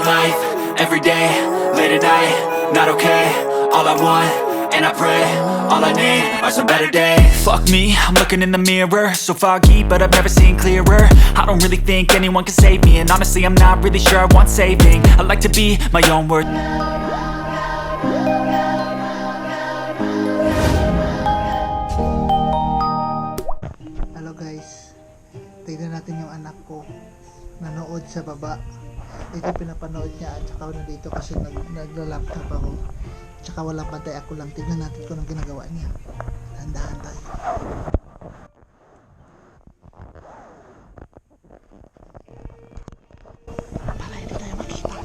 life, every day, late at night, not okay. All I want, and I pray, all I need are some better days. Fuck me, I'm looking in the mirror, so foggy, but I've never seen clearer. I don't really think anyone can save me, and honestly I'm not really sure I want saving. I like to be my own worth. Hello guys, tignan natin yung anak ko nanood sa baba. Ito pinapanood niya at saka nandito kasi nagla-laptop ako. Tsaka walang bantay, ako lang. Tignan natin kung anong ginagawa niya. Handahan tayo. Para hindi tayo makita.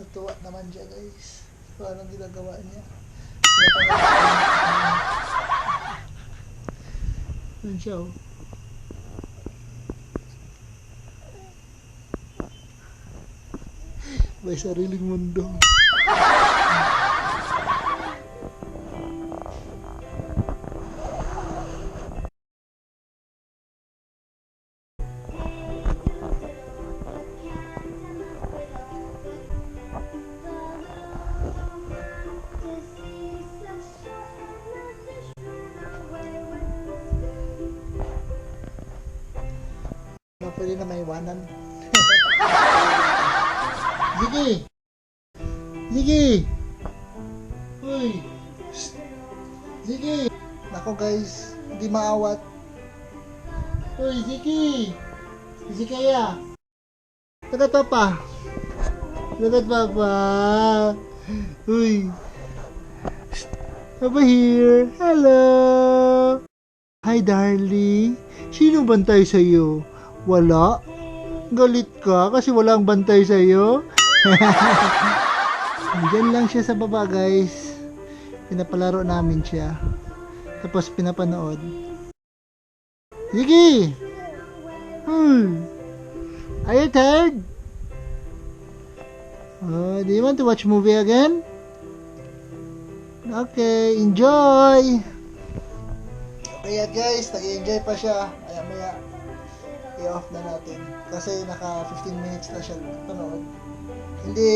Natuwa naman siya guys. So anong ginagawa niya? Yun siya oh. May sariling mundo. Pwede na may iwanan. Ziggy! Ziggy! Uy! Ziggy! Nako guys, hindi maawat. Uy, Ziggy! Zikaya! Tagat papa! Tagat papa! Uy! Papa here! Hello! Hi darling! Sino bantay sa'yo? Wala? Galit ka kasi walang bantay sa'yo? Diyan lang siya sa baba guys. Pinapalaro namin siya. Tapos pinapanood. Sige! Are you tired? Do you want to watch movie again? Okay, enjoy! Kaya guys, nag-enjoy pa siya. Maya i-off na natin kasi naka 15 minutes na siya panood. Hindi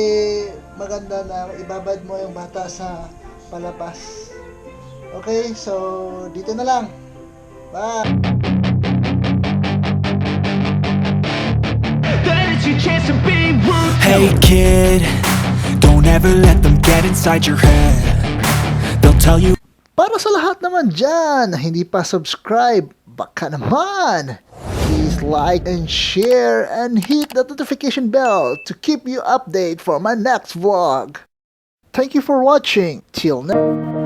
maganda na ibabad mo yung bata sa palabas. Okay, so dito na lang. Bye! Hey kid, don't ever let them get inside your head. They'll tell you. Para sa lahat naman dyan na hindi pa subscribe, baka naman, please like and share and hit the notification bell to keep you updated for my next vlog. Thank you for watching. Till next.